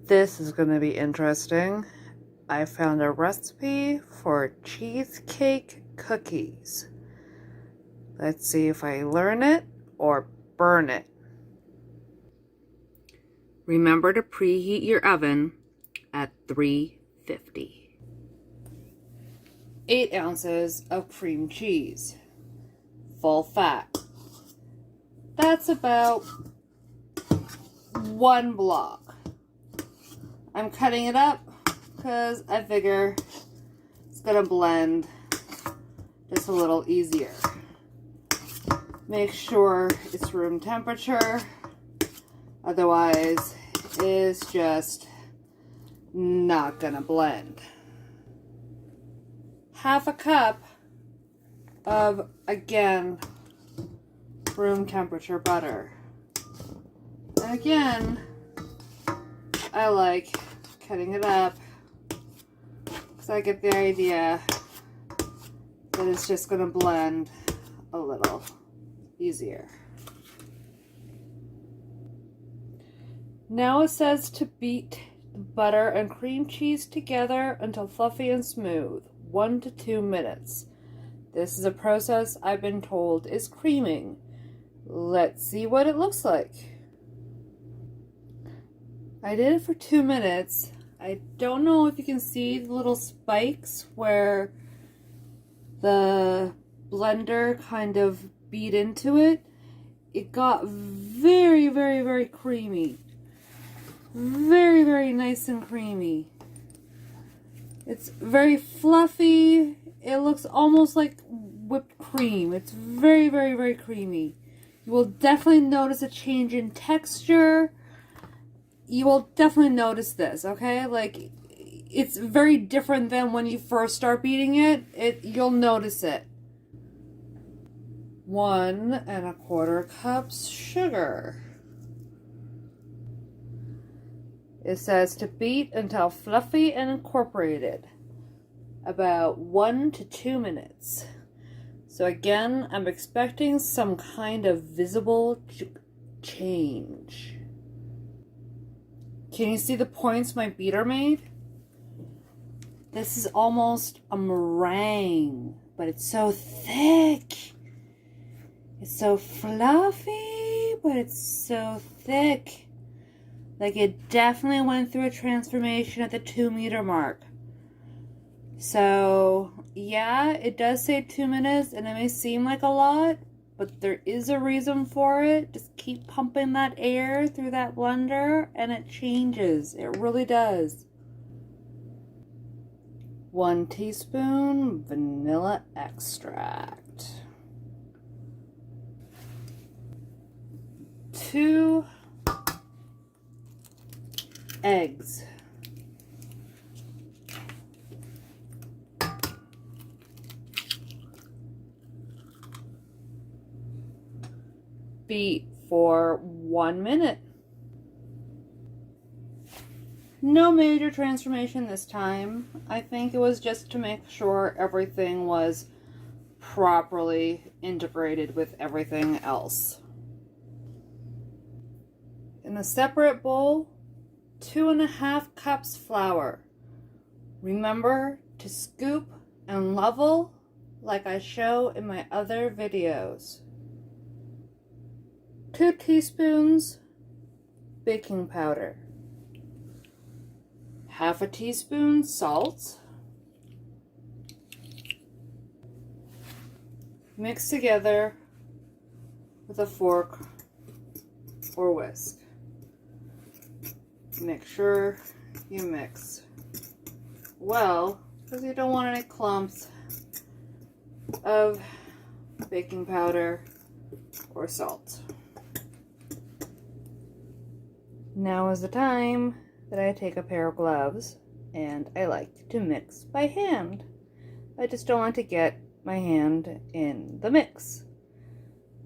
This is going to be interesting. I found a recipe for cheesecake cookies. Let's see if I learn it or burn it. Remember to preheat your oven at 350. 8 ounces of cream cheese, full fat. That's about 1 block. I'm cutting it up because I figure it's gonna blend just a little easier. Make sure it's room temperature, otherwise it's just not gonna blend. Half a cup of, again, room temperature butter. And again, I like cutting it up because I get the idea that it's just going to blend a little easier. Now it says to beat the butter and cream cheese together until fluffy and smooth, 1 to 2 minutes. This is a process I've been told is creaming. Let's see what it looks like. I did it for 2 minutes. I don't know if you can see the little spikes where the blender kind of beat into it. It got very, very, very creamy. Very, very nice and creamy. It's very fluffy. It looks almost like whipped cream. It's very, very, very creamy. You will definitely notice a change in texture. You will definitely notice this, okay? Like, it's very different than when you first start beating it. You'll notice it. 1 1/4 cups sugar. It says to beat until fluffy and incorporated. About 1 to 2 minutes. So again, I'm expecting some kind of visible change. Can you see the points my beater made? This is almost a meringue, but it's so thick. It's so fluffy, but it's so thick. Like, it definitely went through a transformation at the 2 meter mark. So, yeah, it does say 2 minutes, and it may seem like a lot, but there is a reason for it. Just keep pumping that air through that blender, and it changes. It really does. 1 teaspoon vanilla extract. 2 eggs. Beat for 1 minute. No major transformation this time. I think it was just to make sure everything was properly integrated with everything else. In a separate bowl, 2 1/2 cups flour. Remember to scoop and level like I show in my other videos. 2 teaspoons baking powder. 1/2 teaspoon salt. Mix together with a fork or whisk. Make sure you mix well, because you don't want any clumps of baking powder or salt. Now is the time that I take a pair of gloves, and I like to mix by hand. I just don't want to get my hand in the mix.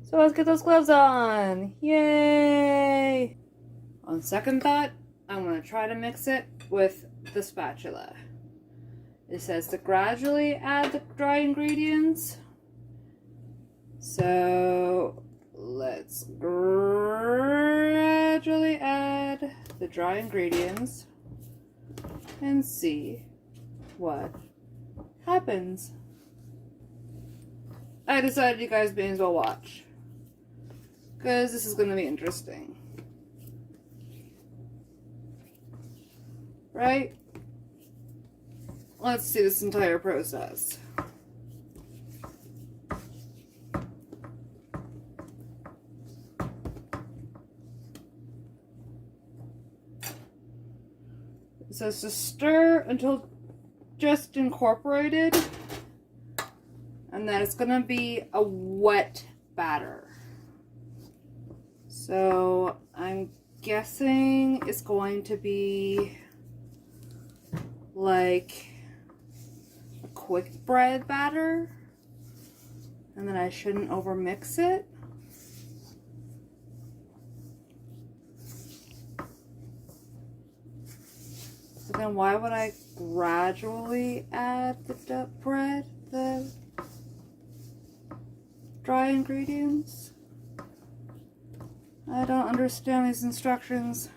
So let's get those gloves on. Yay! On second thought, I'm going to try to mix it with the spatula. It says to gradually add the dry ingredients. So let's gradually add the dry ingredients and see what happens. I decided you guys may as well watch, because this is going to be interesting. Right? Let's see this entire process. It says to stir until just incorporated, and that it's going to be a wet batter. So I'm guessing it's going to be like a quick bread batter, and then I shouldn't overmix it. So then why would I gradually add the dry ingredients? I don't understand these instructions.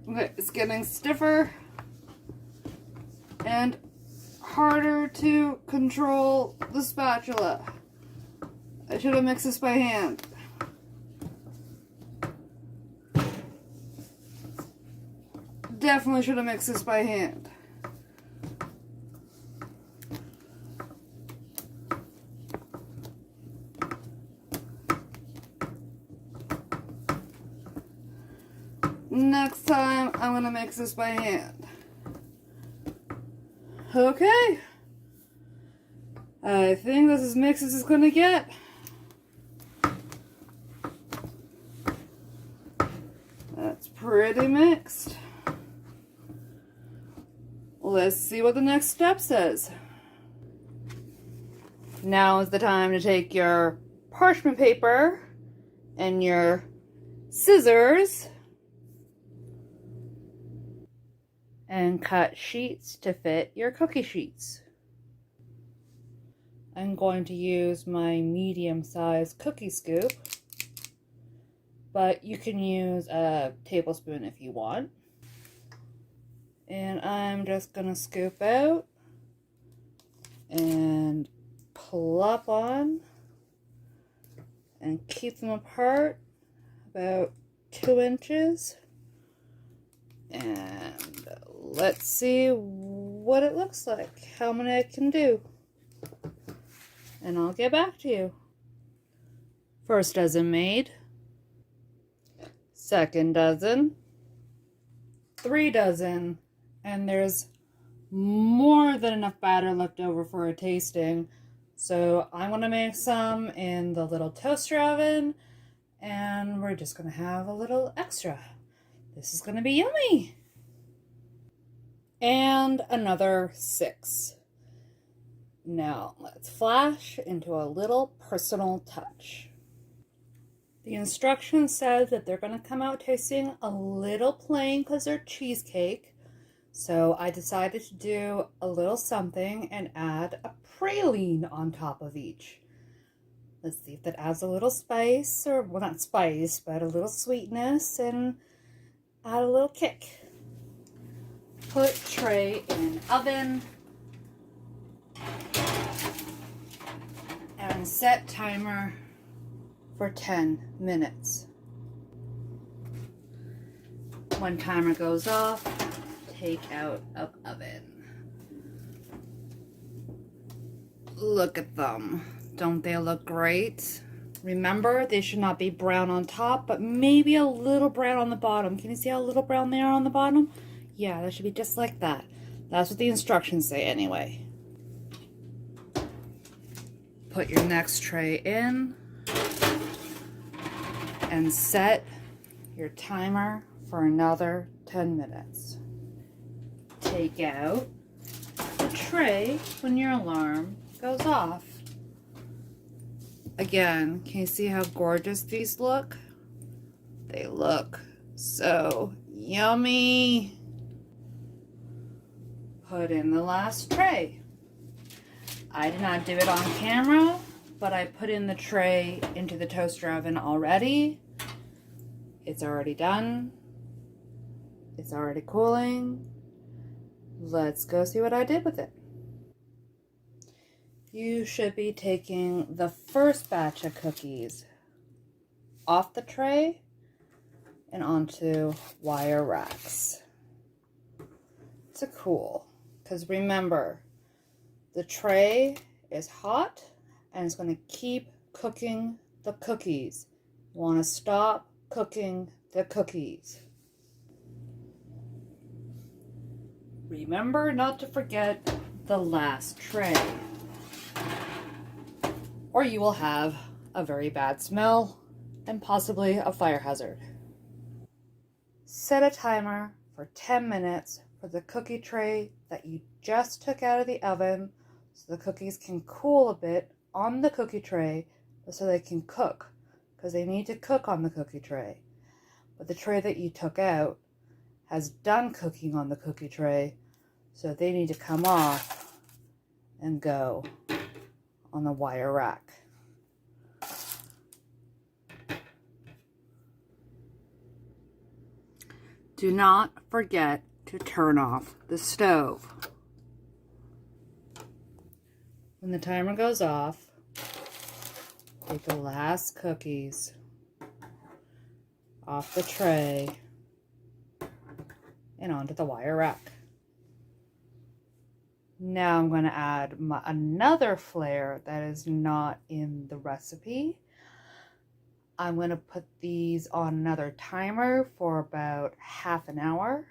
Okay, it's getting stiffer and harder to control the spatula. I should have mixed this by hand. Definitely should have mixed this by hand. Next time, I'm gonna mix this by hand. Okay. I think this is as mixed as it's gonna get. That's pretty mixed. Let's see what the next step says. Now is the time to take your parchment paper and your scissors and cut sheets to fit your cookie sheets. I'm going to use my medium-sized cookie scoop, but you can use a tablespoon if you want. And I'm just gonna scoop out and plop on and keep them apart about 2 inches. And let's see what it looks like, how many I can do. And I'll get back to you. First dozen made. Second dozen. 3 dozen. And there's more than enough batter left over for a tasting. So I'm going to make some in the little toaster oven. And we're just going to have a little extra. This is going to be yummy. And another 6. Now let's flash into a little personal touch. The instructions said that they're going to come out tasting a little plain because they're cheesecake. So I decided to do a little something and add a praline on top of each. Let's see if that adds a little spice, or well, not spice, but a little sweetness, and add a little kick. Put tray in oven and set timer for 10 minutes. When timer goes off, take out of oven. Look at them. Don't they look great? Remember, they should not be brown on top, but maybe a little brown on the bottom. Can you see how little brown they are on the bottom? Yeah, that should be just like that. That's what the instructions say anyway. Put your next tray in and set your timer for another 10 minutes. Take out the tray when your alarm goes off. Again, can you see how gorgeous these look? They look So yummy. Put in the last tray. I did not do it on camera, but I put in the tray into the toaster oven already. It's already done. It's already cooling. Let's go see what I did with it. You should be taking the first batch of cookies off the tray and onto wire racks to cool. Because remember, the tray is hot and it's going to keep cooking the cookies. You want to stop cooking the cookies. Remember not to forget the last tray, or you will have a very bad smell and possibly a fire hazard. Set a timer for 10 minutes for the cookie tray that you just took out of the oven so the cookies can cool a bit on the cookie tray so they can cook, because they need to cook on the cookie tray. But the tray that you took out has done cooking on the cookie tray, so they need to come off and go on the wire rack. Do not forget to turn off the stove. When the timer goes off, take the last cookies off the tray and onto the wire rack. Now I'm going to add another flare that is not in the recipe. I'm going to put these on another timer for about half an hour,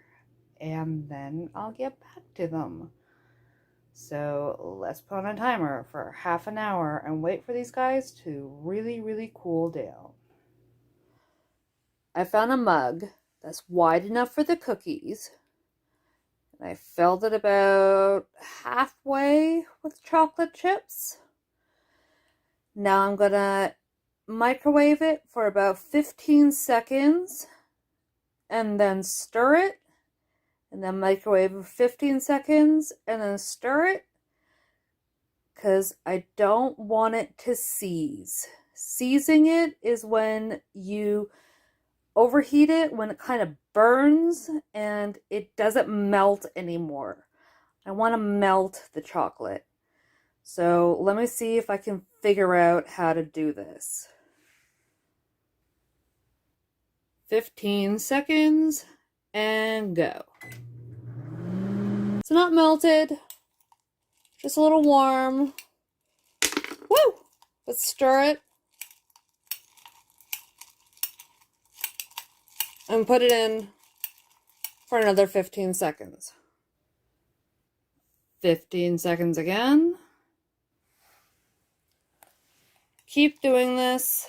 and then I'll get back to them. So let's put on a timer for half an hour and wait for these guys to really cool down. I found a mug that's wide enough for the cookies. I filled it about halfway with chocolate chips. Now I'm going to microwave it for about 15 seconds and then stir it, and then microwave for 15 seconds and then stir it, because I don't want it to seize. Seizing it is when you overheat it, when it kind of burns and it doesn't melt anymore. I want to melt the chocolate. So let me see if I can figure out how to do this. 15 seconds and go. It's not melted, just a little warm. Woo! Let's stir it and put it in for another 15 seconds. 15 seconds again. Keep doing this.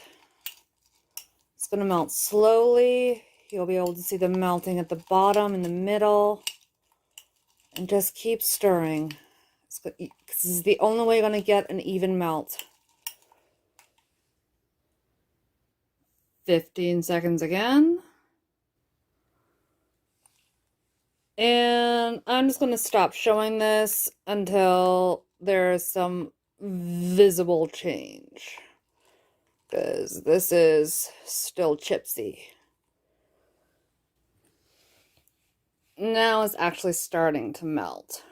It's going to melt slowly. You'll be able to see the melting at the bottom, in the middle. And just keep stirring. This is the only way you're going to get an even melt. 15 seconds again. And I'm just going to stop showing this until there's some visible change, because this is still chipsy. Now it's actually starting to melt.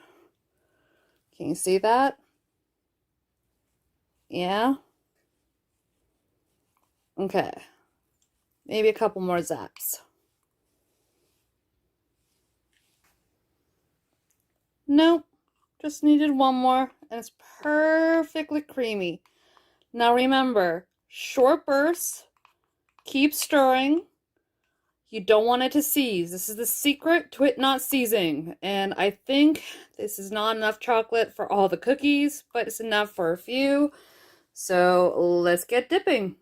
Can you see that? Yeah? Okay. Maybe a couple more zaps. Nope. Just needed one more, and it's perfectly creamy. Now remember, short bursts, keep stirring. You don't want it to seize. This is the secret to it not seizing. And I think this is not enough chocolate for all the cookies, but it's enough for a few. So let's get dipping.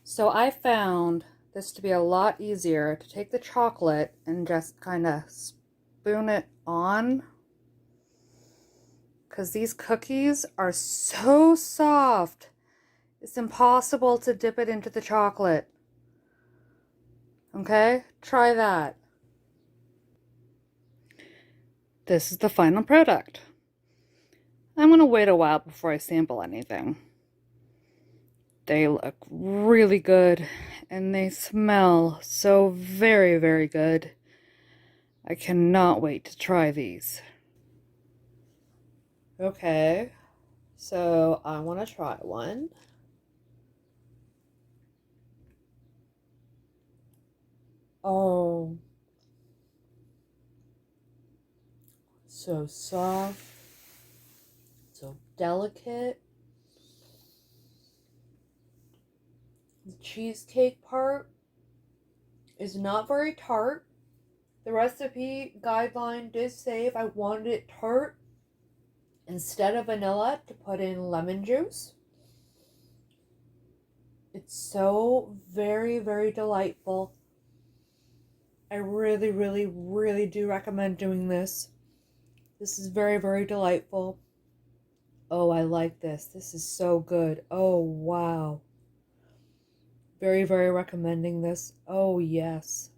So I found this to be a lot easier to take the chocolate and just kind of spoon it on, because these cookies are so soft. It's impossible to dip it into the chocolate. Okay, try that. This is the final product. I'm going to wait a while before I sample anything. They look really good and they smell so very, very good. I cannot wait to try these. Okay, so I want to try one. Oh, so soft, so delicate. The cheesecake part is not very tart. The recipe guideline did say if I wanted it tart, instead of vanilla, to put in lemon juice. It's so very, very delightful. I really, really, really do recommend doing this. This is very, very delightful. Oh, I like this. This is so good. Oh, wow. Very, very recommending this. Oh, yes.